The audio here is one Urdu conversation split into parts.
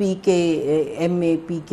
PKMAPK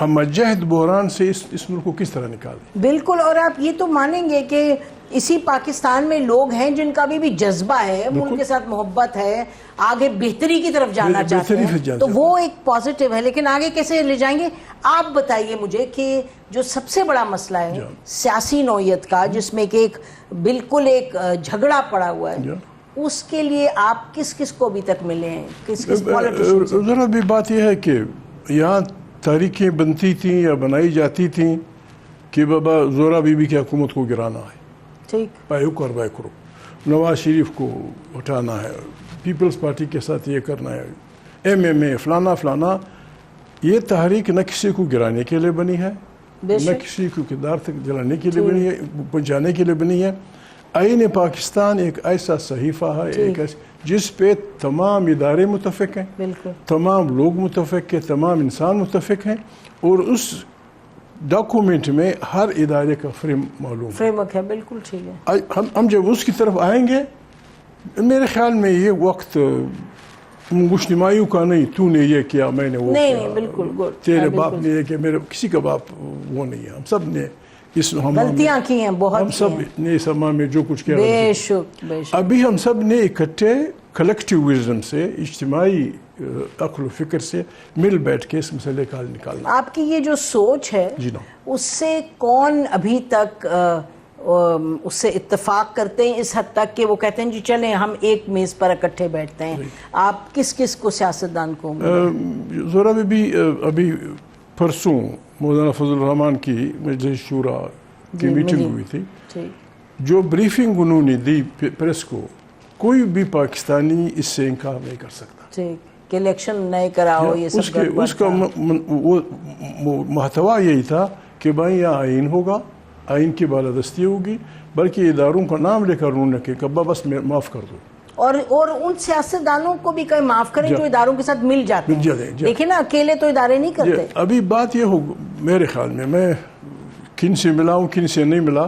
ہم جہد بحران سے اس ملک کو کس طرح نکالیں؟ بالکل. اور آپ یہ تو مانیں گے کہ اسی پاکستان میں لوگ ہیں جن کا بھی جذبہ ہے, ملک کے ساتھ محبت ہے, آگے بہتری کی طرف جانا چاہتے ہیں, تو وہ ایک پازیٹیو ہے. لیکن آگے کیسے لے جائیں گے؟ آپ بتائیے مجھے کہ جو سب سے بڑا مسئلہ ہے سیاسی نوعیت کا, جس میں کہ ایک بالکل ایک جھگڑا پڑا ہوا ہے, اس کے لیے آپ کس کس کو ابھی تک ملے ہیں, کس پالیٹیشن سے؟ ذرا بھی بات یہ ہے کہ یہاں تاریخیں بنتی تھیں یا بنائی جاتی تھیں کہ بابا زورا بی بی کی حکومت کو گرانا ہے, ٹھیک, پایوک اور بائکرو, نواز شریف کو اٹھانا ہے, پیپلز پارٹی کے ساتھ یہ کرنا ہے, ایم ایم اے فلانا فلانا. یہ تحریک نہ کسی کو گرانے کے لیے بنی ہے, نہ کسی کو کردار تک جلانے کے لیے بنی ہے, پہنچانے کے لیے بنی ہے. آئین پاکستان ایک ایسا صحیفہ ہے ایک جس پہ تمام ادارے متفق ہیں, تمام لوگ متفق ہیں, تمام انسان متفق ہیں, اور اس ڈاکومنٹ میں ہر ادارے کا فریم معلوم ہے. بالکل ٹھیک ہے. ہم جب اس کی طرف آئیں گے, میرے خیال میں یہ وقت گشتمایوں کا نہیں, تو نے یہ کیا میں نے وہ کیا, بالکل تیرے باپ نے یہ کیا, میرے کسی کا باپ وہ نہیں ہے. ہم سب نے اس غلطیاں کی ہیں بہت, ہم سب نے اس ہمہ میں جو کچھ کیا, بے شک بے شک. ابھی ہم سب نے اکٹھے کلیکٹیو وزڈم سے, اجتماعی عقل و فکر سے مل بیٹھ کے اس مسئلے کا حل نکالنا. آپ کی یہ جو سوچ ہے اس سے کون ابھی تک اس سے اتفاق کرتے ہیں اس حد تک کہ وہ کہتے ہیں جی چلیں ہم ایک میز پر اکٹھے بیٹھتے ہیں؟ آپ کس کس کو سیاستدان کو؟ زورا بی ابھی پرسوں مولانا فضل الرحمان کی مجلس شورا کی میٹنگ ہوئی تھی, جو بریفنگ انہوں نے دی پریس کو, کوئی بھی پاکستانی اس سے انکار نہیں کر سکتا کہ الیکشن نہیں کراؤ, یہ سب اس کا محتوا یہی تھا کہ بھائی یہاں آئین ہوگا, آئین کی بالادستی ہوگی, بلکہ اداروں کا نام لے کر انہوں نے کہ کبا بس معاف کر دو, اور ان سیاستدانوں کو بھی کہیں معاف کریں جو اداروں کے ساتھ مل جاتے ہیں. دیکھیں نا, اکیلے تو ادارے نہیں کرتے. ابھی بات یہ ہو, میرے خیال میں کن سے ملا ہوں کن سے نہیں ملا,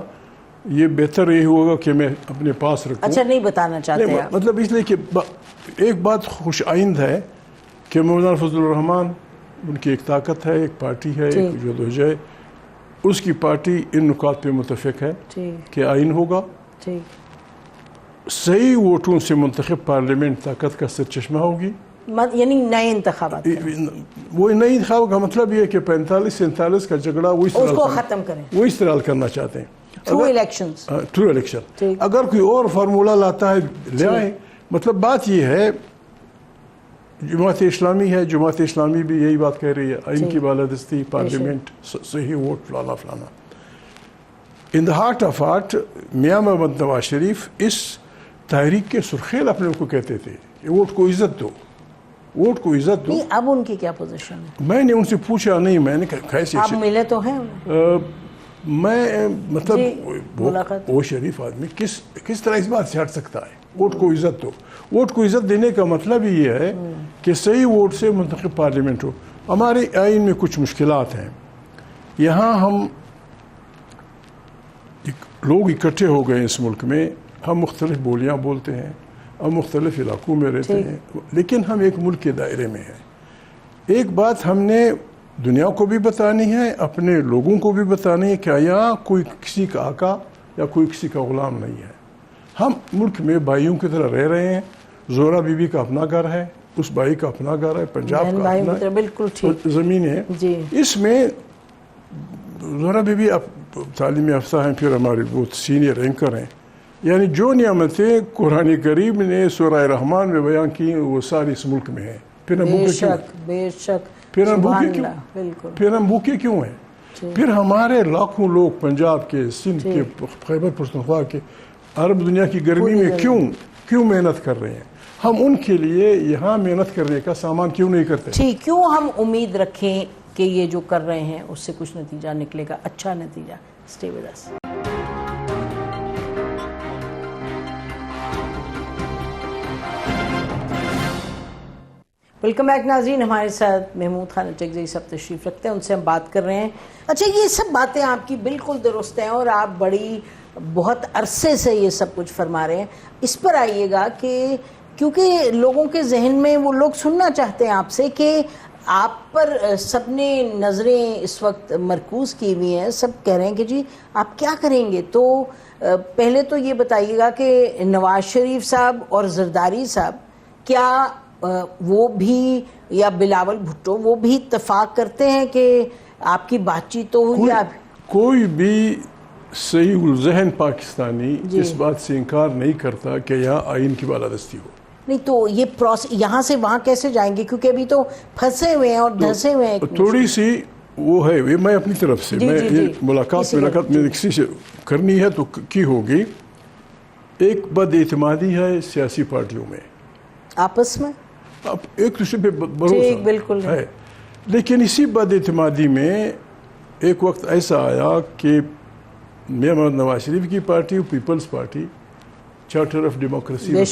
یہ بہتر یہ ہوگا کہ میں اپنے پاس رکھوں. اچھا, نہیں بتانا چاہتے آپ؟ مطلب اس لیے کہ ایک بات خوش آئند ہے کہ مولانا فضل الرحمان, ان کی ایک طاقت ہے, ایک پارٹی ہے, ایک جدوجہد, اس کی پارٹی ان نکات پہ متفق ہے کہ آئین ہوگا, صحیح ووٹوں سے منتخب پارلیمنٹ طاقت کا سرچشمہ ہوگی, یعنی نئے انتخابات. وہ نئے انتخاب کا مطلب یہ کہ 45-47 کا جھگڑا وہ استعمال کرنا چاہتے ہیں, ٹرو الیکشن. اگر کوئی اور فارمولہ لاتا ہے لے آئیں. مطلب بات یہ ہے, جماعت اسلامی ہے, جماعت اسلامی بھی یہی بات کہہ رہی ہے, آئین کی بالادستی, پارلیمنٹ, صحیح ووٹ, فلانا فلانا. ان دا ہارٹ آف ہارٹ میاں محمد نواز شریف اس تحریک کے سرخیل اپنے کو کہتے تھے کہ ووٹ کو عزت دو, ووٹ کو عزت دو. اب ان کی کیا پوزیشن ہے؟ میں نے ان سے پوچھا نہیں, میں نے کیسے, آپ ملے تو ہیں میں مطلب وہ شریف آدمی کس طرح اس بات سے ہٹ سکتا ہے؟ ووٹ کو عزت دو. ووٹ کو عزت دینے کا مطلب ہی یہ ہے کہ صحیح ووٹ سے منتخب پارلیمنٹ ہو. ہمارے آئین میں کچھ مشکلات ہیں. یہاں ہم لوگ اکٹھے ہو گئے اس ملک میں, ہم مختلف بولیاں بولتے ہیں, ہم مختلف علاقوں میں رہتے ہیں, لیکن ہم ایک ملک کے دائرے میں ہیں. ایک بات ہم نے دنیا کو بھی بتانی ہے, اپنے لوگوں کو بھی بتانی ہے کہ یہاں کوئی کسی کا آقا یا کوئی کسی کا غلام نہیں ہے. ہم ملک میں بھائیوں کی طرح رہ رہے ہیں. زورا بی بی کا اپنا گھر ہے, اس بھائی کا اپنا گھر ہے, پنجاب کا اپنا بالکل زمین ہے. اس میں زورا بی بی اب تعلیم یافتہ ہیں, پھر ہمارے بہت سینئر اینکر ہیں. یعنی جو نعمتیں قرآن کریم نے سورہ رحمان میں بیان کی وہ ساری اس ملک میں ہیں. پھر ہم بھوکے کیوں ہیں؟ پھر ہمارے لاکھوں لوگ پنجاب کے, سندھ کے, خیبر پختونخوا کے, عرب دنیا کی گرمی میں کیوں محنت کر رہے ہیں؟ ہم ان کے لیے یہاں محنت کرنے کا سامان کیوں نہیں کرتے؟ کیوں ہم امید رکھیں کہ یہ جو کر رہے ہیں اس سے کچھ نتیجہ نکلے گا, اچھا نتیجہ. Stay with us. Welcome back ناظرین, ہمارے ساتھ محمود خان اٹکزئی صاحب تشریف رکھتے ہیں, ان سے ہم بات کر رہے ہیں. اچھا, یہ سب باتیں آپ کی بالکل درست ہیں اور آپ بہت عرصے سے یہ سب کچھ فرما رہے ہیں. اس پر آئیے گا کہ کیونکہ لوگوں کے ذہن میں وہ لوگ سننا چاہتے ہیں آپ سے کہ آپ پر سب نے نظریں اس وقت مرکوز کی ہوئی ہیں, سب کہہ رہے ہیں کہ جی آپ کیا کریں گے. تو پہلے تو یہ بتائیے گا کہ نواز شریف صاحب اور زرداری صاحب کیا وہ بھی, یا بلاول بھٹو, وہ بھی اتفاق کرتے ہیں کہ آپ کی بات چیت تو ہوئی؟ کوئی بھی صحیح الذہن پاکستانی اس بات سے انکار نہیں کرتا کہ یہاں آئین کی بالادستی ہو. نہیں تو یہ یہاں سے وہاں کیسے جائیں گے, کیونکہ ابھی تو پھنسے ہوئے ہیں اور دھنسے ہوئے ہیں. تھوڑی سی وہ ہے, میں اپنی طرف سے میں یہ ملاقات میں کسی سے کرنی ہے تو کی ہوگی. ایک بد اعتمادی ہے سیاسی پارٹیوں میں آپس میں, اب ایک دوسرے پہ بھروسہ ہے, لیکن اسی بد اعتمادی میں ایک وقت ایسا آیا کہ محمد نواز شریف کی party, peoples party, charter of democracy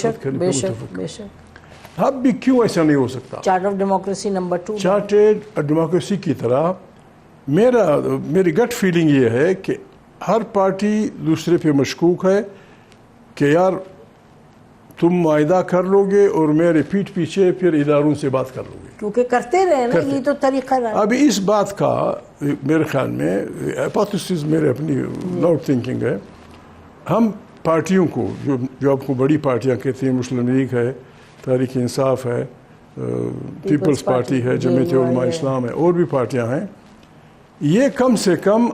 اب بھی کیوں ایسا نہیں ہو سکتا؟ Charter of democracy number 2, charter of democracy کی طرح میری گٹ فیلنگ یہ ہے کہ ہر پارٹی دوسرے پہ مشکوک ہے کہ یار تم معاہدہ کر لو گے اور میرے پیٹھ پیچھے پھر اداروں سے بات کر لو گے, کیونکہ کرتے رہے نا, یہ تو طریقہ رہا. ابھی اس بات کا میرے خیال میں ہائپوتھیسس میرے اپنی لاؤڈ تھنکنگ ہے, ہم پارٹیوں کو جو آپ کو بڑی پارٹیاں کہتے ہیں, مسلم لیگ ہے, تحریک انصاف ہے, پیپلز پارٹی ہے, جمعیت علماء اسلام ہے, اور بھی پارٹیاں ہیں, یہ کم سے کم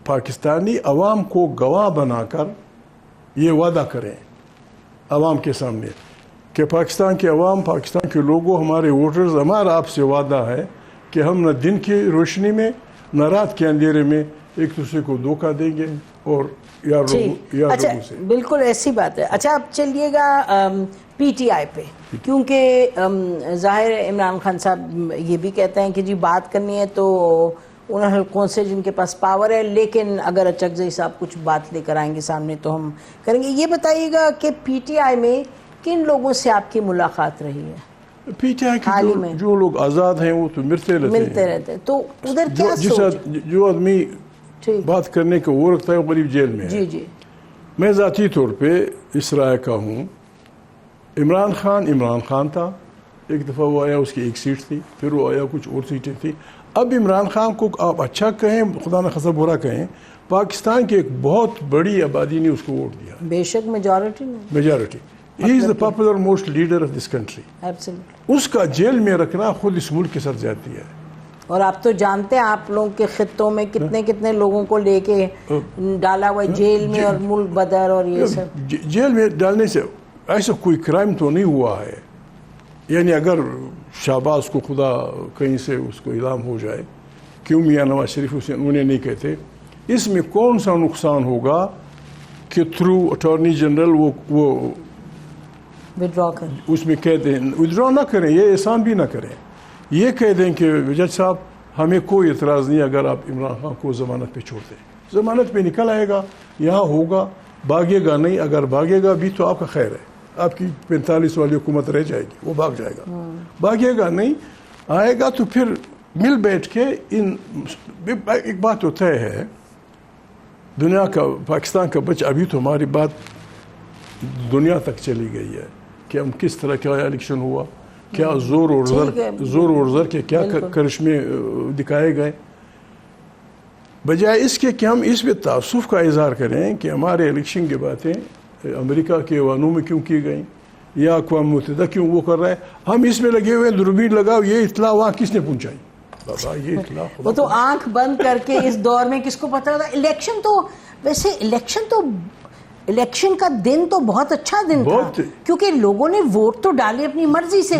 پاکستانی عوام کو گواہ بنا کر یہ وعدہ کریں عوام کے سامنے کہ پاکستان کے عوام, پاکستان کے لوگوں, ہمارے ووٹرز, ہمارا آپ سے وعدہ ہے کہ ہم نہ دن کی روشنی میں نہ رات کے اندھیرے میں ایک دوسرے کو دھوکہ دیں گے اور یار لوگوں سے. بالکل ایسی بات ہے. اچھا اب چلیے گا پی ٹی آئی پہ, کیونکہ ظاہر عمران خان صاحب یہ بھی کہتے ہیں کہ جی بات کرنی ہے تو ان حلقوں سے جن کے پاس پاور ہے, لیکن اگر اچکزئی صاحب کچھ بات لے کر آئیں گے سامنے تو ہم کریں گے. یہ بتائیے گا کہ پی ٹی آئی میں کن لوگوں سے آپ کی ملاقات رہی ہے؟ پی ٹی آئی کی جو لوگ آزاد ہیں وہ تو ملتے رہتے ہیں. تو ادھر کیا سوچ, جو آدمی بات کرنے کو وہ رکھتا ہے وہ قریب جیل میں ہے. جی میں ذاتی طور پہ اس رائے کا ہوں, عمران خان تھا, ایک دفعہ وہ آیا, اس کی ایک سیٹ تھی, پھر وہ آیا کچھ اور سیٹیں تھی. اب عمران خان کو آپ اچھا کہیں, خدا نہ خاصہ برا کہیں, پاکستان کی ایک بہت بڑی آبادی نے اس کو ووٹ دیا. بے شک majority. He is the popular most leader of this country. اس کا جیل میں رکھنا خود اس ملک کے ساتھ زیادتی ہے. اور آپ تو جانتے ہیں آپ لوگوں کے خطوں میں کتنے لوگوں کو لے کے ڈالا ہوا جیل میں, اور ملک بدر اور یہ سب. جیل میں ڈالنے سے ایسا کوئی کرائم تو نہیں ہوا ہے, یعنی اگر شہباز کو خدا کہیں سے اس کو الہام ہو جائے, کیوں میاں نواز شریف اسے انہیں نہیں کہتے, اس میں کون سا نقصان ہوگا کہ تھرو اٹارنی جنرل وہ وڈرا کریں, اس میں کہہ دیں, وڈرا نہ کریں, یہ احسان بھی نہ کریں, یہ کہہ دیں کہ جج صاحب ہمیں کوئی اعتراض نہیں اگر آپ عمران خان کو ضمانت پہ چھوڑ دیں, ضمانت پہ نکل آئے گا, یہاں ہوگا, بھاگے گا نہیں, اگر بھاگے گا بھی تو آپ کا خیر ہے, آپ کی 45 والی حکومت رہ جائے گی, وہ بھاگ جائے گا. بھاگے گا نہیں, آئے گا تو پھر مل بیٹھ کے ایک بات تو طے ہے, دنیا کا, پاکستان کا بچہ, ابھی تو ہماری بات دنیا تک چلی گئی ہے کہ ہم کس طرح کا الیکشن ہوا, کیا زور اور زر کے کیا کرشمے دکھائے گئے, بجائے اس کے کہ ہم اس پہ تعصب کا اظہار کریں کہ ہمارے الیکشن کی باتیں امریکہ کے ایوانوں میں کیوں کی گئیں یا اقوام متحدہ کیوں وہ کر رہا ہے, ہم اس میں لگے ہوئے دوربین لگاؤ, یہ اطلاع وہاں کس نے پہنچائی؟ بابا یہ اطلاع وہ تو آنکھ بند کر کے اس دور میں کس کو پتہ تھا. الیکشن تو ویسے الیکشن کا دن تو بہت اچھا دن تھا, کیونکہ لوگوں نے ووٹ تو ڈالے اپنی مرضی سے,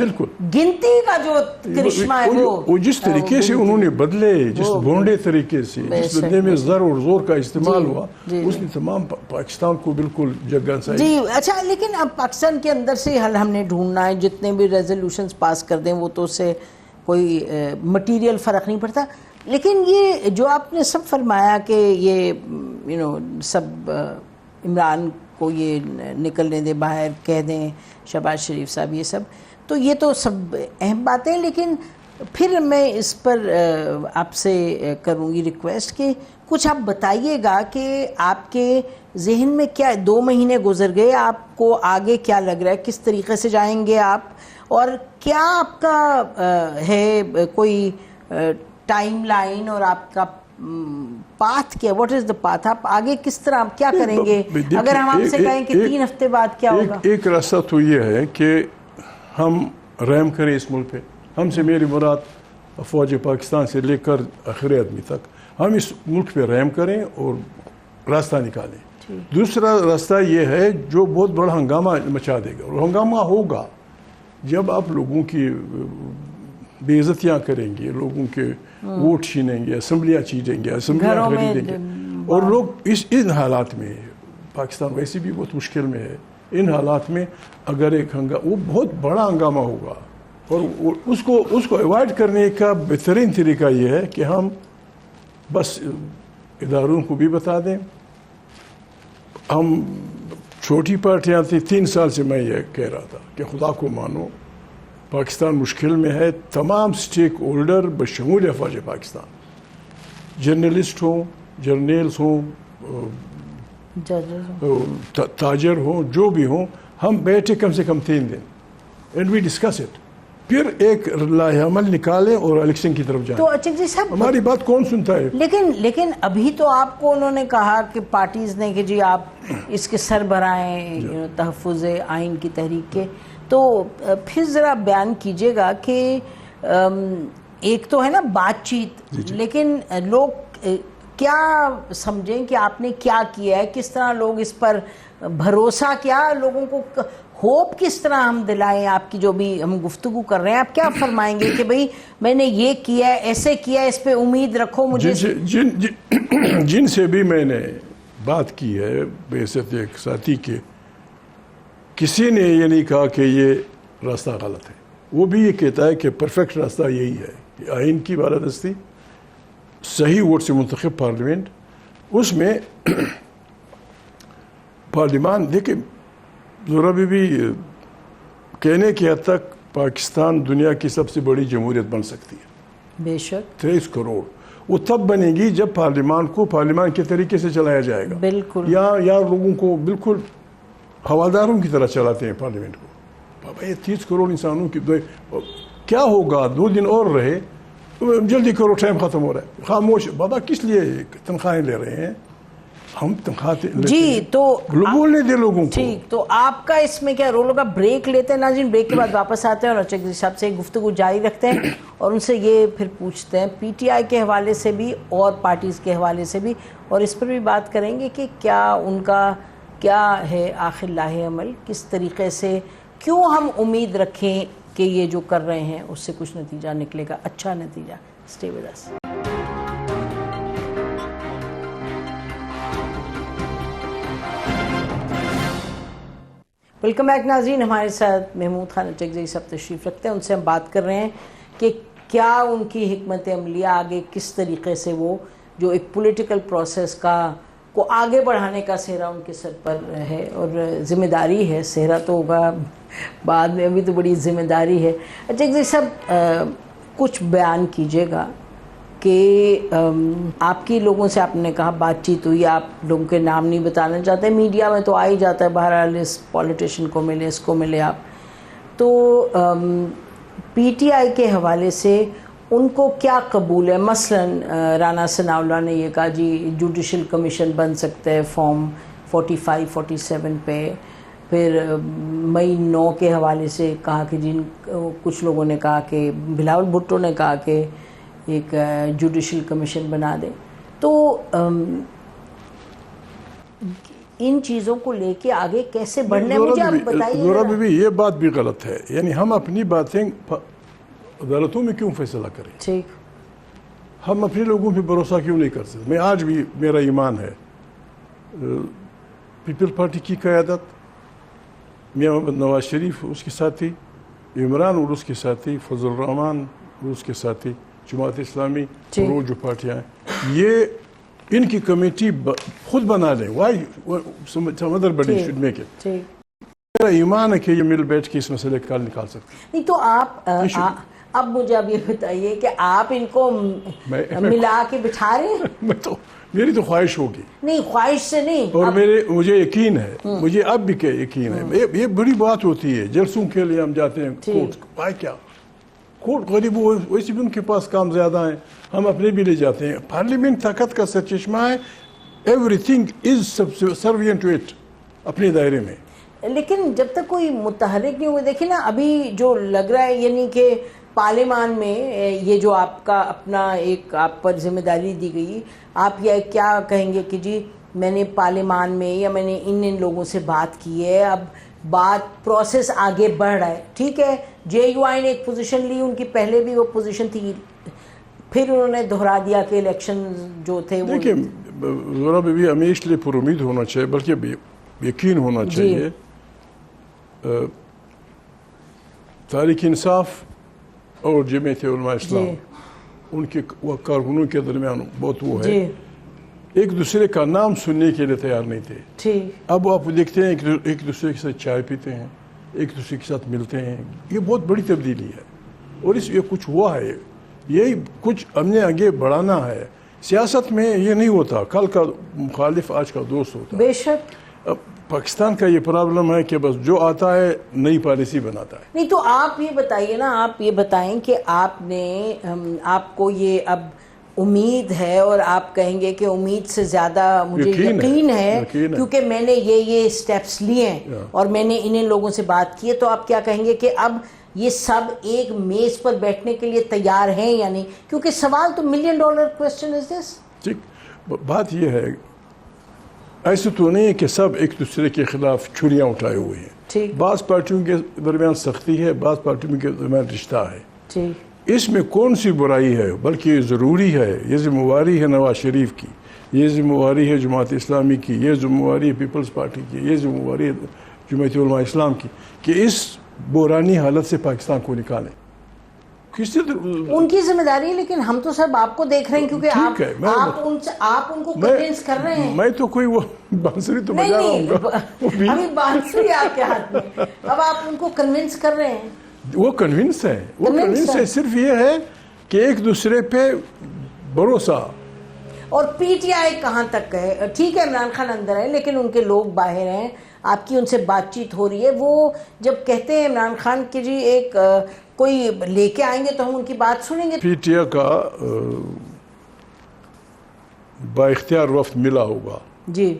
گنتی کا جو کرشمہ ہے وہ جس طریقے سے انہوں نے بدلے, جس بونڈے طریقے سے, جس بدلے میں زر اور زور کا استعمال ہوا, اس نے تمام پاکستان کو بالکل جگہ سائی. جی اچھا, لیکن اب پاکستان کے اندر سے حل ہم نے ڈھونڈنا ہے, جتنے بھی ریزولوشنز پاس کر دیں وہ تو اس سے کوئی مٹیریل فرق نہیں پڑتا. لیکن یہ جو آپ نے سب فرمایا کہ یہ سب عمران کو یہ نکلنے دیں باہر, کہہ دیں شہباز شریف صاحب, یہ سب تو یہ تو سب اہم باتیں, لیکن پھر میں اس پر آپ سے کروں گی ریکویسٹ کہ کچھ آپ بتائیے گا کہ آپ کے ذہن میں کیا 2 مہینے گزر گئے، آپ کو آگے کیا لگ رہا ہے، کس طریقے سے جائیں گے آپ، اور کیا آپ کا ہے کوئی ٹائم لائن اور آپ کا پاتھ کیا، واٹ از دا پاتھ، آپ آگے کس طرح آپ کیا کریں گے؟ اگر ہم آپ سے کہیں کہ 3 ہفتے بعد کیا ہوگا؟ ایک راستہ تو یہ ہے کہ ہم رحم کریں اس ملک پہ. ہم سے میری مراد فوج پاکستان سے لے کر آخری آدمی تک، ہم اس ملک پہ رحم کریں اور راستہ نکالیں. دوسرا راستہ یہ ہے جو بہت بڑا ہنگامہ مچا دے گا، اور ہنگامہ ہوگا جب آپ لوگوں کی بے عزتیاں کریں گے، لوگوں کے ووٹ چھینیں گے، اسمبلیاں چھینیں گے، اسمبلیاں خریدیں گے، اور لوگ ان حالات میں، پاکستان ویسے بھی بہت مشکل میں ہے، ان حالات میں اگر ایک وہ بہت بڑا ہنگامہ ہوگا. اور اس کو ایوائڈ کرنے کا بہترین طریقہ یہ ہے کہ ہم بس اداروں کو بھی بتا دیں. ہم چھوٹی پارٹیاں تھیں، 3 سال سے میں یہ کہہ رہا تھا کہ خدا کو مانو پاکستان مشکل میں ہے. تمام سٹیک ہولڈر بشمول فوج پاکستان، جرنلسٹ ہوں، جرنیلز ہوں، تاجر ہوں، جو بھی ہوں، ہم بیٹھے کم سے کم 3 دن اینڈ وی ڈسکس اٹ، پھر ایک لائحہ عمل نکالیں اور الیکشن کی طرف جائیں. تو اچھا جی صاحب، ہماری بات کون سنتا ہے؟ لیکن ابھی تو آپ کو انہوں نے کہا کہ پارٹیز نے کہ جی آپ اس کے سربراہیں تحفظ آئین کی تحریک کے، تو پھر ذرا بیان کیجئے گا کہ ایک تو ہے نا بات چیت، لیکن لوگ کیا سمجھیں کہ آپ نے کیا کیا ہے، کس طرح لوگ اس پر بھروسہ، کیا لوگوں کو ہوپ کس طرح ہم دلائیں؟ آپ کی جو بھی ہم گفتگو کر رہے ہیں، آپ کیا فرمائیں گے کہ بھئی میں نے یہ کیا ہے، ایسے کیا ہے، اس پہ امید رکھو مجھے؟ جن سے بھی میں نے بات کی ہے بحیثیت ایک ساتھی کے، کسی نے یہ نہیں کہا کہ یہ راستہ غلط ہے. وہ بھی یہ کہتا ہے کہ پرفیکٹ راستہ یہی ہے کہ آئین کی بالادستی، صحیح ووٹ سے منتخب پارلیمنٹ، اس میں پارلیمان دیکھیں زورا بھی کہنے کی حد تک پاکستان دنیا کی سب سے بڑی جمہوریت بن سکتی ہے. بے شک 23 کروڑ وہ تب بنے گی جب پارلیمان کو پارلیمان کے طریقے سے چلایا جائے گا. بالکل. یا لوگوں کو بالکل ہواداروں کی طرح چلاتے ہیں پارلیمنٹ کو. بابا یہ 30 کروڑ انسانوں کی کیا ہوگا؟ 2 دن اور رہے، جلدی کرو، ٹائم ختم ہو رہا ہے. خاموش بابا، کس لیے تنخواہیں لے رہے ہیں؟ ہم تنخواہیں جی تو بولنے دے لوگوں کو. ٹھیک، تو آپ کا اس میں کیا رول ہوگا؟ بریک لیتے ہیں ناظرین، بریک کے بعد واپس آتے ہیں اور چکزئی صاحب سے گفتگو جاری رکھتے ہیں اور ان سے یہ پھر پوچھتے ہیں پی ٹی آئی کے حوالے سے بھی اور پارٹیز کے حوالے سے بھی، اور اس پر بھی بات کریں گے کہ کیا ان کا کیا ہے آخر لائحہ عمل، کس طریقے سے، کیوں ہم امید رکھیں کہ یہ جو کر رہے ہیں اس سے کچھ نتیجہ نکلے گا، اچھا نتیجہ. Stay with us. Welcome back ناظرین، ہمارے ساتھ محمود خان چکزئی صاحب تشریف رکھتے ہیں. ان سے ہم بات کر رہے ہیں کہ کیا ان کی حکمت عملیہ آگے کس طریقے سے وہ جو ایک پولیٹیکل پروسیس کو آگے بڑھانے کا سہرا ان کے سر پر ہے، اور ذمہ داری ہے. سہرا تو ہوگا بعد میں، ابھی تو بڑی ذمہ داری ہے. چکزئی صاحب کچھ بیان کیجئے گا کہ آپ کی لوگوں سے، آپ نے کہا بات چیت ہوئی، آپ لوگوں کے نام نہیں بتانا چاہتے، میڈیا میں تو آ ہی جاتا ہے بہرحال، اس پولیٹیشین کو ملے، اس کو ملے آپ. تو پی ٹی آئی کے حوالے سے ان کو کیا قبول ہے؟ مثلا رانا ثناء اللہ نے یہ کہا جی جوڈیشل کمیشن بن سکتا ہے فارم 45 47 پہ. پھر مئی 9 کے حوالے سے کہا کہ جن کچھ لوگوں نے کہا کہ بلاول بھٹو نے کہا کہ ایک جوڈیشل کمیشن بنا دیں. تو ان چیزوں کو لے کے آگے کیسے بڑھنا ہے مجھے آپ بتائیے. زورا بھی یہ بات بھی غلط ہے، یعنی ہم اپنی باتیں عدالتوں میں کیوں فیصلہ کریں؟ ٹھیک، ہم اپنے لوگوں پہ بھروسہ کیوں نہیں کر سکتے؟ میں آج بھی میرا ایمان ہے پیپل پارٹی کی قیادت، میاں محمد نواز شریف اس کے ساتھی، عمران اور اس کے ساتھی، فضل الرحمان اور اس کے ساتھی، جماعت اسلامی اور وہ جو پارٹیاں ہیں، یہ ان کی کمیٹی خود بنا لیں. وائی سمدر بڑی شڈ میک اٹ. میرا ایمان ہے کہ یہ مل بیٹھ کے اس مسئلے کا حل نکال سکتے ہیں. نہیں تو اب مجھے اب یہ بتائیے کہ آپ ان کو ملا کے بٹھا رہے ہیں؟ میری تو خواہش ہوگی. نہیں خواہش سے نہیں، اور مجھے یقین ہے، مجھے اب بھی یقین ہے. یہ بڑی بات ہوتی ہے، جلسوں کے لیے ہم جاتے ہیں کورٹ. کیا کورٹ غریب ویسے بھی ان کے پاس کام زیادہ ہیں، ہم اپنے بھی لے جاتے ہیں. پارلیمنٹ طاقت کا سرچشمہ ہے. Everything is servant to it اپنے دائرے میں. لیکن جب تک کوئی متحرک نہیں ہوئے، دیکھیں نا ابھی جو لگ رہا ہے یعنی کہ پارلیمان میں یہ جو آپ کا اپنا ایک آپ پر ذمہ داری دی گئی، آپ یہ کیا کہیں گے کہ جی میں نے پارلیمان میں یا میں نے ان لوگوں سے بات کی ہے، اب بات پروسیس آگے بڑھ رہا ہے، ٹھیک ہے جے یو آئی نے ایک پوزیشن لی، ان کی پہلے بھی وہ پوزیشن تھی، پھر انہوں نے دہرا دیا کہ الیکشن جو تھے وہ دیکھیں ذرا بھی ہمیں اس لیے پر امید ہونا چاہیے، بلکہ یقین ہونا چاہیے. تحریک انصاف اور جمعیت علماء اسلام ان کے کارکنوں کے درمیان بہت وہ ہے، ایک دوسرے کا نام سننے کے لیے تیار نہیں تھے. اب آپ دیکھتے ہیں ایک دوسرے کے ساتھ چائے پیتے ہیں، ایک دوسرے کے ساتھ ملتے ہیں. یہ بہت بڑی تبدیلی ہے اور یہ کچھ ہوا ہے، یہ کچھ ہم نے آگے بڑھانا ہے. سیاست میں یہ نہیں ہوتا کل کا مخالف آج کا دوست ہوتا. بے شک پاکستان کا یہ پرابلم ہے کہ بس جو آتا ہے نئی پالیسی بناتا ہے. نہیں تو آپ یہ بتائیے نا، آپ یہ بتائیں کہ آپ نے آپ کو یہ اب امید ہے اور آپ کہیں گے کہ امید سے زیادہ مجھے یقین ہے کیونکہ میں نے یہ سٹیپس لیے ہیں اور میں نے ان لوگوں سے بات کی ہے، تو آپ کیا کہیں گے کہ اب یہ سب ایک میز پر بیٹھنے کے لیے تیار ہیں یا نہیں؟ کیونکہ سوال تو $1 ملین کوسچن از دس. ٹھیک بات یہ ہے، ایسے تو نہیں ہے کہ سب ایک دوسرے کے خلاف چھریاں اٹھائے ہوئے ہیں. بعض پارٹیوں کے درمیان سختی ہے، بعض پارٹیوں کے درمیان رشتہ ہے. اس میں کون سی برائی ہے؟ بلکہ یہ ضروری ہے، یہ ذمہ داری ہے نواز شریف کی، یہ ذمہ داری ہے جماعت اسلامی کی، یہ ذمہ داری ہے پیپلز پارٹی کی، یہ ذمہ داری ہے جمعیت علماء اسلام کی کہ اس بحرانی حالت سے پاکستان کو نکالیں. ان کی ذمہ داری ہے، لیکن ہم تو سب آپ کو دیکھ رہے ہیں کیونکہ آپ ان کو کنونس کر رہے ہیں. میں تو کوئی وہ بانسری تو بجا رہا ہوں گا، ابھی بانسری آپ کے ہاتھ میں، اب آپ ان کو کنونس کر رہے ہیں. وہ کنونس ہے، وہ کنونس ہے، صرف یہ ہے کہ ایک دوسرے پہ بھروسہ. اور پی ٹی آئی کہاں تک ہے؟ ٹھیک ہے عمران خان اندر ہے لیکن ان کے لوگ باہر ہیں، آپ کی ان سے بات چیت ہو رہی ہے. وہ جب کہتے ہیں عمران خان کہ جی ایک کوئی لے کے آئیں گے تو ہم ان کی بات سنیں گے. پی ٹی آئی کا با اختیار وفد ملا ہوگا. جی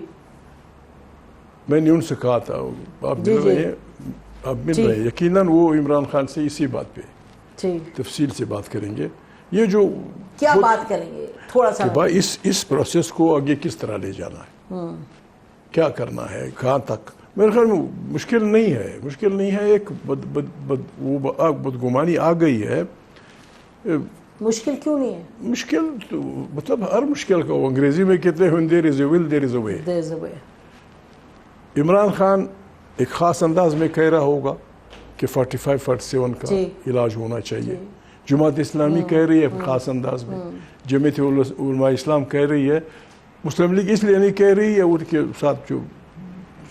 میں نے ان سے کہا تھا آپ مل رہے ہیں، آپ مل رہے ہیں، یقیناً وہ عمران خان سے اسی بات پہ تفصیل سے بات کریں گے. یہ جو کیا بات کریں گے تھوڑا سا اس پروسیس کو آگے کس طرح لے جانا ہے، کیا کرنا ہے، کہاں تک. میرے خیال میں مشکل نہیں ہے. ایک بدگمانی آ گئی ہے. مشکل کیوں نہیں ہے؟ مشکل تو مطلب ہر مشکل کا وہ انگریزی میں کہتے ہیں when there is a will there is a way. Imran Khan ایک خاص انداز میں کہہ رہا ہوگا کہ 45-47 کا علاج ہونا چاہیے. جماعت اسلامی کہہ رہی ہے خاص انداز میں، جمعیت علماء اسلام کہہ رہی ہے. مسلم لیگ اس لیے نہیں کہہ رہی ہے، ان کے ساتھ جو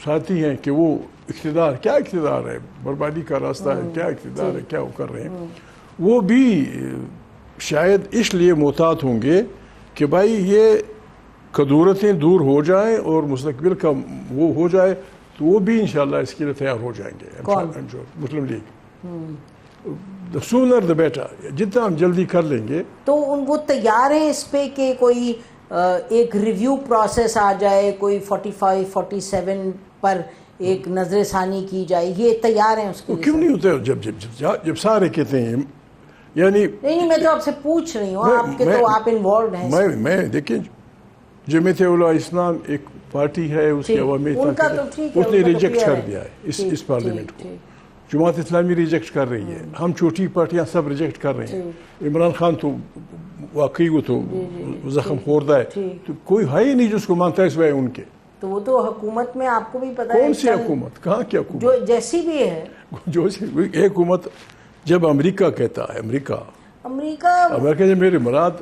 ساتھی ہیں کہ وہ کیا اقتدار ہے، بربادی کا راستہ ہے، کیا اقتدار ہے، کیا وہ کر رہے ہیں. وہ بھی شاید اس لیے محتاط ہوں گے کہ بھائی یہ قدورتیں دور ہو جائیں اور مستقبل کا وہ ہو جائے تو وہ بھی انشاءاللہ اس کے لیے تیار ہو جائیں گے. مسلم league the sooner the better، جتنا ہم جلدی کر لیں گے. تو وہ تیار ہیں اس پہ کہ کوئی ایک ریویو پروسیس آ جائے، کوئی 45-47 پر ایک نظر ثانی کی جائے، یہ تیار ہیں اس کے لیے؟ کیوں نہیں ہوتے جب سارے کہتے ہیں، یعنی نہیں میں تو آپ سے پوچھ رہی ہوں، آپ کے تو آپ انوالوڈ ہیں. میں دیکھیں جمعیت علماء اسلام ایک پارٹی ہے، اس کی عوامی طاقت اس نے ریجیکٹ کر دیا ہے اس پارلیمنٹ کو. جماعت اسلامی ریجیکٹ کر رہی ہے، ہم چھوٹی پارٹیاں سب ریجیکٹ کر رہے ہیں. عمران خان تو واقعی وہ تو زخم خوردہ ہے، تو کوئی ہے ہی نہیں جس کو مانتا ہے سوائے ان کے. تو وہ تو حکومت میں آپ کو بھی پتا ہے کون سی حکومت، کہاں کی حکومت، جو جیسی بھی ہے، جو ایک حکومت. جب امریکہ کہتا ہے، امریکہ جب میرے مراد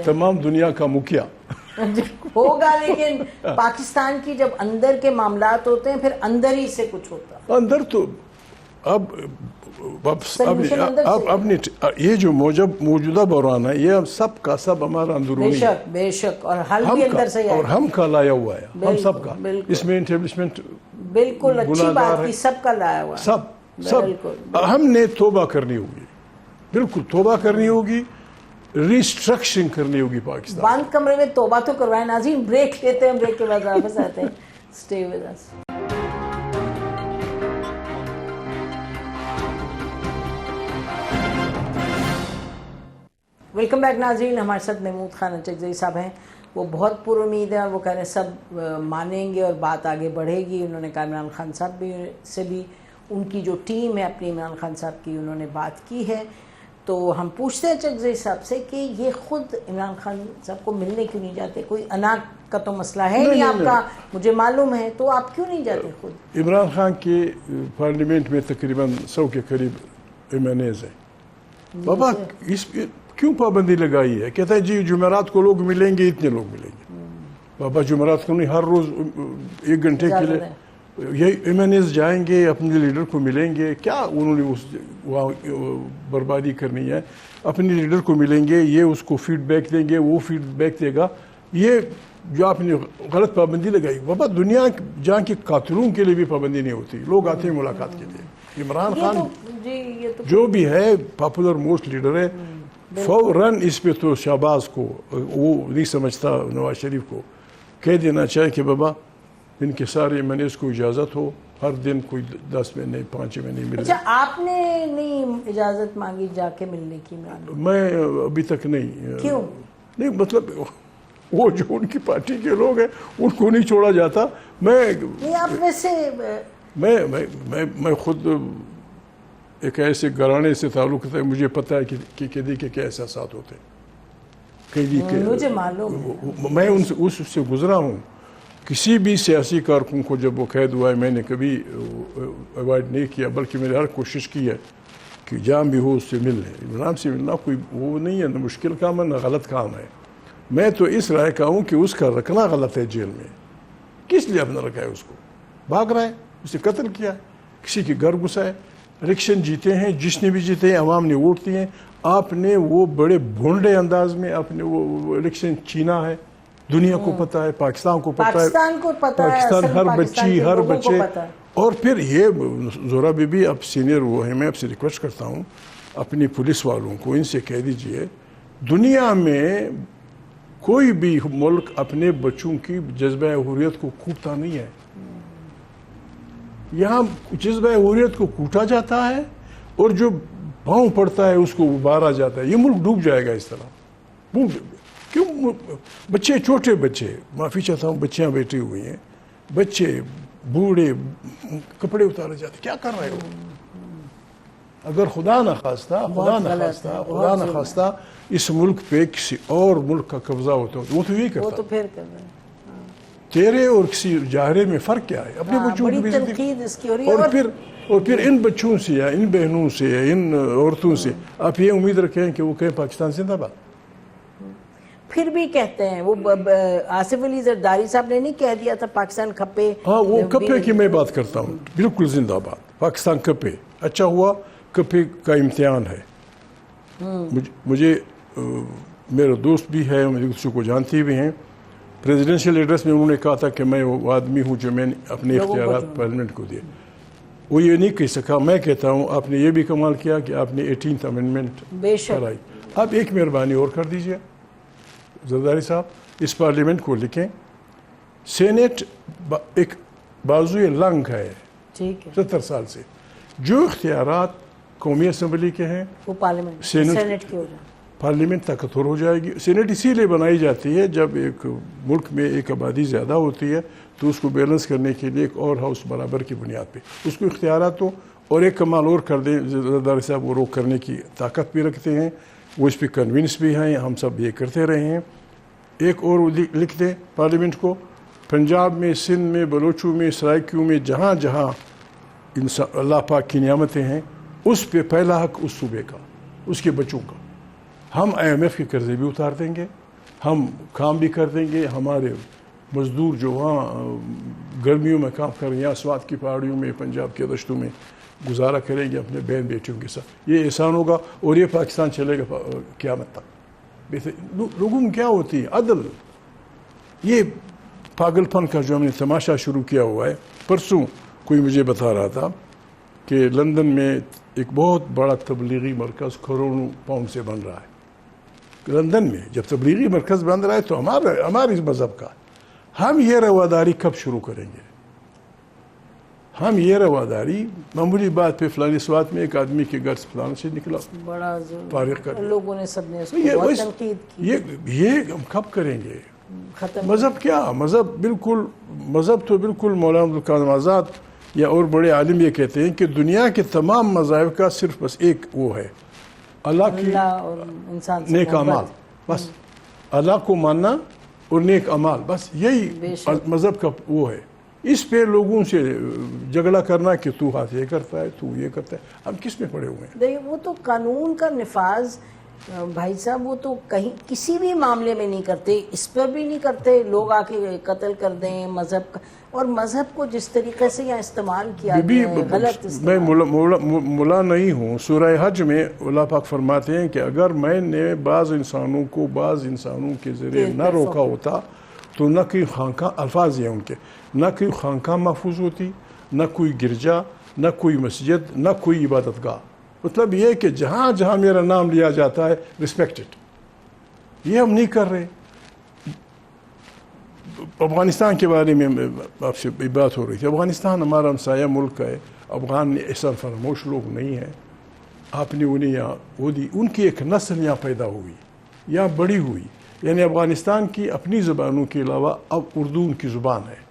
تمام دنیا کا مکھیا ہوگا، لیکن پاکستان کی جب اندر کے معاملات ہوتے ہیں پھر اندر ہی سے کچھ ہوتا ہے. اپنی یہ جو موجودہ بحران ہے یہ سب کا سب ہمارا اندرونی ہے، بے شک، اور حل بھی اندر سے اور ہم کا لایا ہوا ہے، ہم سب کا، اس میں انٹیبلشمنٹ بالکل اچھی بات کی، سب کا لایا ہوا ہے، سب ہم نے توبہ کرنی ہوگی، بالکل توبہ کرنی ہوگی، ریسٹرکشن کرنی ہوگی پاکستان۔ بند کمرے میں توبہ تو کروائیں۔ ناظرین بریک لیتے ہیں، بریک کے بعد واپس آتے ہیں، stay with us. Welcome back ناظرین، ہمارے ساتھ محمود خان اچکزئی صاحب ہیں، وہ بہت پر امید ہیں، وہ کہہ رہے ہیں سب مانیں گے اور بات آگے بڑھے گی۔ انہوں نے کہا عمران خان صاحب سے بھی ان کی جو ٹیم ہے اپنی عمران خان صاحب کی، انہوں نے بات کی ہے۔ تو ہم پوچھتے ہیں اچکزئی صاحب سے کہ یہ خود عمران خان صاحب کو ملنے کیوں نہیں جاتے؟ کوئی انا کا تو مسئلہ ہے نہیں آپ کا، مجھے معلوم ہے، تو آپ کیوں نہیں جاتے خود؟ عمران خان کے پارلیمنٹ میں تقریباً 100 کے قریب ایمینیز ہیں۔ بابا اس کیوں پابندی لگائی ہے؟ کہتا ہے جی جمعرات کو لوگ ملیں گے، اتنے لوگ ملیں گے۔ بابا جمعرات کو نہیں، ہر روز 1 گھنٹے کے لیے یہ ایمینیز جائیں گے، اپنے لیڈر کو ملیں گے۔ کیا انہوں نے بربادی کرنی ہے؟ اپنے لیڈر کو ملیں گے، یہ اس کو فیڈ بیک دیں گے، وہ فیڈ بیک دے گا۔ یہ جو آپ نے غلط پابندی لگائی، بابا دنیا جہاں کے قاتلوں کے لیے بھی پابندی نہیں ہوتی، لوگ آتے ہیں ملاقات کے لیے۔ عمران خان جو بھی ہے پاپولر موسٹ لیڈر ہے، فوراً اس پہ تو شہباز کو، وہ نہیں سمجھتا نواز شریف کو کہہ دینا چاہے کہ بابا ان کے سارے ایمینیز کو اجازت ہو، ہر دن کوئی 10 مہینے 5 مہینے ملے۔ اچھا آپ نے نہیں اجازت مانگی جا کے ملنے کی؟ میں ابھی تک نہیں۔ کیوں؟ نہیں مطلب وہ جو ان کی پارٹی کے لوگ ہیں ان کو نہیں چھوڑا جاتا۔ میں خود ایک ایسے گھرانے سے تعلق ہے، مجھے پتا ہے کہ قیدی کے کیا احساسات ہوتے ہیں، قیدی کے، مجھے معلوم ہے، میں اس سے گزرا ہوں۔ کسی بھی سیاسی کارکن کو جب وہ قید ہوا ہے میں نے کبھی اوائڈ نہیں کیا، بلکہ میں نے ہر کوشش کی ہے کہ جہاں بھی ہو اس سے مل لیں۔ عمران سے ملنا کوئی وہ نہیں ہے، نہ مشکل کام ہے نہ غلط کام ہے۔ میں تو اس رائے کا ہوں کہ اس کا رکھنا غلط ہے جیل میں۔ کس لیے آپ نے رکھا ہے؟ اس کو بھاگ رہا ہے، اسے قتل کیا ہے، کسی کے گھر گھسا ہے، الیکشن جیتے ہیں، جس نے بھی جیتے ہیں عوام نے ووٹ دیے ہیں، آپ نے وہ بڑے بھونڈے انداز میں آپ نے وہ الیکشن چھینا ہے۔ دنیا کو پتا ہے، پاکستان کو پتا ہے، پاکستان ہر بچے۔ اور پھر یہ زہرا بی بی اب سینئر وہ ہیں، میں آپ سے ریکویسٹ کرتا ہوں اپنی پولیس والوں کو ان سے کہہ دیجئے دنیا میں کوئی بھی ملک اپنے بچوں کی جذبہ حریت کو کوٹتا نہیں ہے۔ یہاں جذبہ حریت کو کوٹا جاتا ہے اور جو پاؤں پڑتا ہے اس کو ابارا جاتا ہے۔ یہ ملک ڈوب جائے گا اس طرح۔ کیوں؟ بچے، چھوٹے بچے، معافی چاہتا ہوں، بچیاں بیٹھی ہوئی ہیں، بچے بوڑھے، کپڑے اتارے جاتے، کیا کر رہے ہو؟ اگر خدا نہ خواستہ اس ملک پہ کسی اور ملک کا قبضہ ہوتا وہ تو یہی کرتا۔ پھر تیرے اور کسی جاہرے میں فرق کیا ہے؟ اپنے بچوں کی تنقید اس کی ہو رہی ہے۔ اور پھر ان بچوں سے یا ان بہنوں سے یا ان عورتوں سے آپ یہ امید رکھیں کہ وہ کہیں پاکستان زندہ باد؟ پھر بھی کہتے ہیں، وہ آصف علی زرداری صاحب نے نہیں کہہ دیا تھا پاکستان کھپے؟ ہاں، وہ کپے کی میں بات کرتا ہوں، بالکل زندہ باد، پاکستان کپے۔ اچھا ہوا کپے کا امتحان ہے۔ مجھے میرا دوست بھی ہے، مجھے دوسروں کو جانتی بھی ہیں، پریزیڈنشیل ایڈریس میں انہوں نے کہا تھا کہ میں وہ آدمی ہوں جو میں نے اپنے اختیارات پارلیمنٹ کو دیے۔ وہ یہ نہیں کہہ سکا۔ میں کہتا ہوں آپ نے یہ بھی کمال کیا کہ آپ نے 18th امینڈمنٹ کرائی۔ آپ ایک مہربانی اور کر دیجئے زرداری صاحب، اس پارلیمنٹ کو لکھیں، سینٹ ایک بازوئے لنگ ہے 70 سال سے، جو اختیارات قومی اسمبلی کے ہیں وہ سینٹ کی ہو جائے، پارلیمنٹ طاقتور ہو جائے گی۔ سینٹ اسی لیے بنائی جاتی ہے جب ایک ملک میں ایک آبادی زیادہ ہوتی ہے تو اس کو بیلنس کرنے کے لیے ایک اور ہاؤس برابر کی بنیاد پہ اس کو اختیارات ہو۔ اور ایک کمال اور کر دیں، زرداری صاحب وہ روک کرنے کی طاقت بھی رکھتے ہیں، وہ اس پہ کنونس بھی ہیں، ہم سب یہ کرتے رہے ہیں۔ ایک اور لکھ دیں پارلیمنٹ کو، پنجاب میں، سندھ میں، بلوچوں میں، سرائکیوں میں، جہاں جہاں اللہ پاک کی نعمتیں ہیں اس پہ پہلا حق اس صوبے کا، اس کے بچوں کا۔ ہم IMF کے قرضے بھی اتار دیں گے، ہم کام بھی کر دیں گے، ہمارے مزدور جو وہاں گرمیوں میں کام کر رہے ہیں، یا سوات کی پہاڑیوں میں، پنجاب کے دشتوں میں گزارا کریں گے اپنے بہن بیٹیوں کے ساتھ. یہ احسان ہوگا اور یہ پاکستان چلے گا قیامت تک. لوگوں میں کیا ہوتی ہے عدل. یہ پاگل پن کا جو ہم نے تماشا شروع کیا ہوا ہے. پرسوں کوئی مجھے بتا رہا تھا کہ لندن میں ایک بہت بڑا تبلیغی مرکز کروڑوں پاؤنڈ سے بن رہا ہے. لندن میں جب تبلیغی مرکز بن رہا ہے تو ہمارے مذہب کا ہم یہ رواداری کب شروع کریں گے؟ ہم یہ رواداری معمولی بات پہ فلانی سوات میں ایک آدمی کے گھر سے فلان سے نکلا بڑا فارغ کر لوگوں نے سب نے اس کو بہت تنقید کی. یہ ہم کب کریں گے؟ ختم. مذہب کیا؟ مذہب تو بالکل مولانا عبدالقادر آزاد یا اور بڑے عالم یہ کہتے ہیں کہ دنیا کے تمام مذاہب کا صرف بس ایک وہ ہے اللہ کی اور انسان سے نیک اعمال. بس اللہ کو ماننا اور نیک اعمال، بس یہی مذہب کا وہ ہے. اس پہ لوگوں سے جھگڑا کرنا کہ تو ہاتھ یہ کرتا ہے تو یہ کرتا ہے، ہم کس میں پڑے ہوئے ہیں؟ دیکھیں وہ تو قانون کا نفاذ بھائی صاحب وہ تو کہیں کسی بھی معاملے میں نہیں کرتے، اس پر بھی نہیں کرتے. لوگ آ کے قتل کر دیں مذہب کا، اور مذہب کو جس طریقے سے یہاں استعمال کیا گیا ہے غلط میں ملا نہیں ہوں. سورہ حج میں اللہ پاک فرماتے ہیں کہ اگر میں نے بعض انسانوں کے ذریعے نہ روکا ہوتا تو نہ کوئی خانقاہ، الفاظ ہیں ان کے، نہ کوئی خانقاہ محفوظ ہوتی، نہ کوئی گرجا، نہ کوئی مسجد، نہ کوئی عبادت گاہ. مطلب یہ کہ جہاں جہاں میرا نام لیا جاتا ہے ریسپیکٹڈ. یہ ہم نہیں کر رہے. افغانستان کے بارے میں آپ سے بات ہو رہی تھی. افغانستان ہمارا ہمسایہ ملک ہے. افغان ایسا فراموش لوگ نہیں ہیں. آپ نے انہیں یہاں وہ دی، ان کی ایک نسل یہاں پیدا ہوئی، یہاں بڑی ہوئی. یعنی افغانستان کی اپنی زبانوں کے علاوہ اب اردو ان کی زبان ہے.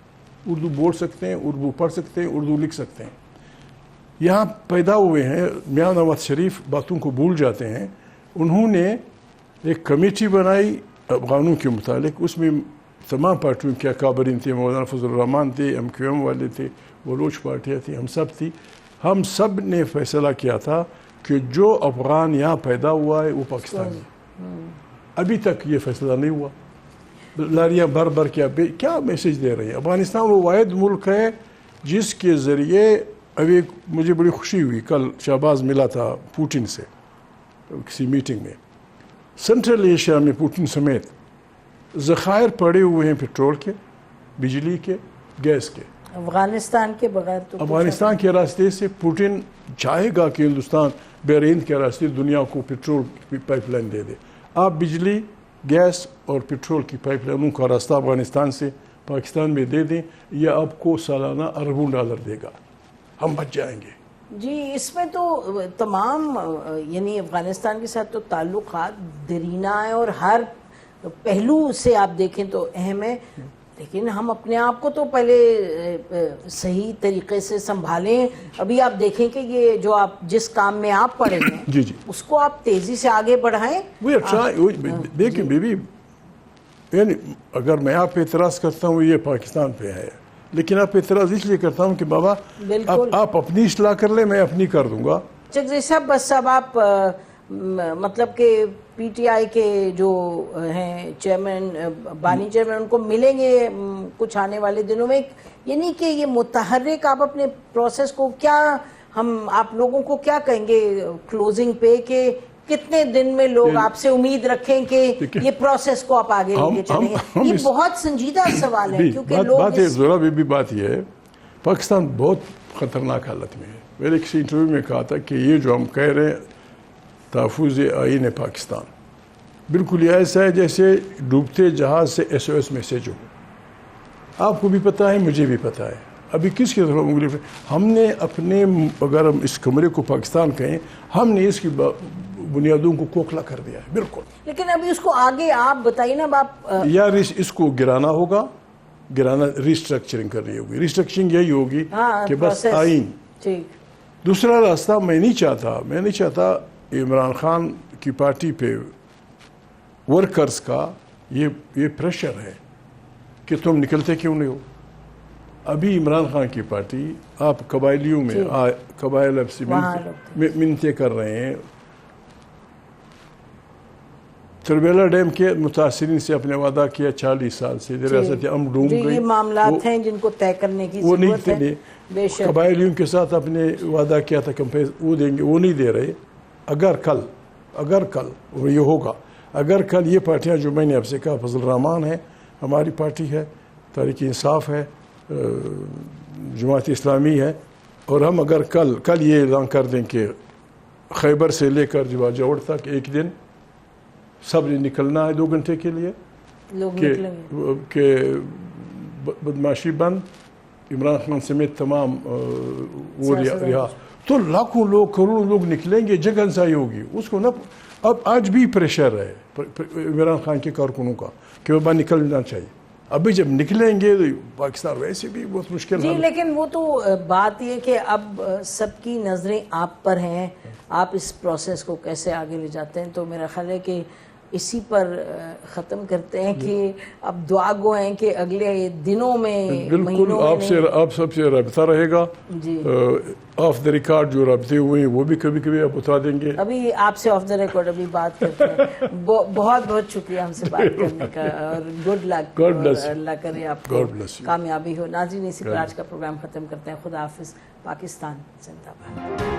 اردو بول سکتے ہیں، اردو پڑھ سکتے ہیں، اردو لکھ سکتے ہیں. یہاں پیدا ہوئے ہیں. میاں نواز شریف باتوں کو بھول جاتے ہیں. انہوں نے ایک کمیٹی بنائی افغانوں کے متعلق. اس میں تمام پارٹیوں کے اکابرین تھے. مولانا فضل الرحمان تھے، MQM والے تھے، بلوچ پارٹیاں تھیں، ہم سب تھی. ہم سب نے فیصلہ کیا تھا کہ جو افغان یہاں پیدا ہوا ہے وہ پاکستانی. ابھی تک یہ فیصلہ نہیں ہوا. لاریاں بھر بھر کیا میسیج دے رہے ہیں. افغانستان وہ واحد ملک ہے جس کے ذریعے ابھی مجھے بڑی خوشی ہوئی، کل شہباز ملا تھا پوٹن سے کسی میٹنگ میں. سنٹرل ایشیا میں پوٹن سمیت ذخائر پڑے ہوئے ہیں پیٹرول کے، بجلی کے، گیس کے. افغانستان کے بغیر تو افغانستان کے راستے سے پوٹن چاہے گا کہ ہندوستان بحرین کے راستے دنیا کو پیٹرول کی پائپ لائن دے دے. آپ بجلی، گیس اور پیٹرول کی پائپ لائنوں کا راستہ افغانستان سے پاکستان میں دے دیں، یہ آپ کو سالانہ اربوں ڈالر دے گا. ہم بچ جائیں گے. جی اس میں تو تمام یعنی افغانستان کے ساتھ تو تعلقات دیرینہ ہیں اور ہر پہلو سے آپ دیکھیں تو اہم ہے. لیکن ہم اپنے آپ کو تو پہلے صحیح طریقے سے سنبھالیں. ابھی آپ دیکھیں کہ یہ جو آپ جس کام میں آپ پڑے ہیں جی جی اس کو آپ تیزی سے آگے بڑھائیں. دیکھیں بیوی، یعنی اگر میں آپ پہ اعتراض کرتا ہوں یہ پاکستان پہ ہے، لیکن آپ اعتراض اس لیے کرتا ہوں کہ بابا آپ اپنی اصلاح کر لیں، میں اپنی کر دوں گا. جگزی صاحب بس اب آپ مطلب کہ PTI کے جو ہیں چیئرمین، بانی چیئرمین، ان کو ملیں گے کچھ آنے والے دنوں میں. یعنی کہ یہ متحرک آپ اپنے پروسیس کو کیا، ہم آپ لوگوں کو کیا کہیں گے کلوزنگ پہ کہ کتنے دن میں لوگ آپ سے امید رکھیں کہ یہ پروسیس کو آپ آگے لے کے چلیں گے؟ یہ بہت سنجیدہ سوال ہے کیونکہ لوگ ذرا بھی بات یہ ہے پاکستان بہت خطرناک حالت میں ہے. میں نے کسی انٹرویو میں کہا تھا کہ یہ جو ہم کہہ رہے ہیں تحفظ آئین پاکستان، بالکل یہ ایسا ہے جیسے ڈوبتے جہاز سے SOS میسیج ہو. آپ کو بھی پتہ ہے، مجھے بھی پتہ ہے. ابھی کس کی طرف انگلی پہ ہم نے اپنے، اگر ہم اس کمرے کو پاکستان کہیں، ہم نے اس کی بنیادوں کو کھوکھلا کر دیا ہے بالکل. لیکن ابھی اس کو آگے آپ بتائیے نا. آپ یا اس کو گرانا ہوگا، ریسٹرکچرنگ کرنی ہوگی. ریسٹرکچرنگ یہی ہوگی کہ بس آئین. دوسرا راستہ میں نہیں چاہتا عمران خان کی پارٹی پہ ورکرز کا یہ پریشر ہے کہ تم نکلتے کیوں نہیں ہو. ابھی عمران خان کی پارٹی آپ قبائلیوں میں قبائل اب سے منتیں کر رہے ہیں. تربیلا ڈیم کے متاثرین سے اپنے وعدہ کیا 40 سال سے ریاست امن ڈوب گئی. یہ معاملات ہیں جن کو طے کرنے کی وہ ضرورت ہے. نہیں بے شک قبائلیوں کے ساتھ اپنے وعدہ کیا تھا کہ وہ دیں گے, وہ نہیں دے رہے. اگر کل اور یہ ہوگا, اگر کل یہ پارٹیاں جو میں نے آپ سے کہا, فضل الرحمان ہے, ہماری پارٹی ہے, تحریک انصاف ہے, جماعت اسلامی ہے, اور ہم اگر کل یہ اعلان کر دیں کہ خیبر سے لے کر جوا جوڑ تک ایک دن سب نے نکلنا ہے 2 گھنٹے کے لیے, لوگ نکلیں گے کہ بدماشی بند, عمران خان سمیت تمام وہ رہا, تو لاکھوں لوگ, کروڑوں لوگ نکلیں گے, جگہ انسائی ہوگی. اس کو نا اب آج بھی پریشر ہے عمران خان کے کارکنوں کا کہ وہ باہر نکلنا چاہیے. ابھی جب نکلیں گے تو پاکستان ویسے بھی بہت مشکل جی, لیکن وہ تو بات یہ کہ اب سب کی نظریں آپ پر ہیں, آپ اس پروسیس کو کیسے آگے لے جاتے ہیں. تو میرا خیال ہے کہ اسی پر ختم کرتے ہیں کہ اب دعا گو ہیں کہ اگلے دنوں میں, بالکل آپ سب سے رابطہ رہے گا. جی, آف دا ریکارڈ جو رابطے ہوئے ہیں وہ بھی کبھی آپ بتا دیں گے. ابھی آپ سے آف دا ریکارڈ ابھی بات کرتے ہیں. بہت بہت شکریہ ہم سے بات کرنے کا, اور گڈ لک, اللہ کرے آپ کو کامیابی ہو. ناظرین, اسی پر آج کا پروگرام ختم کرتے ہیں. خدا حافظ. پاکستان زندہ باد.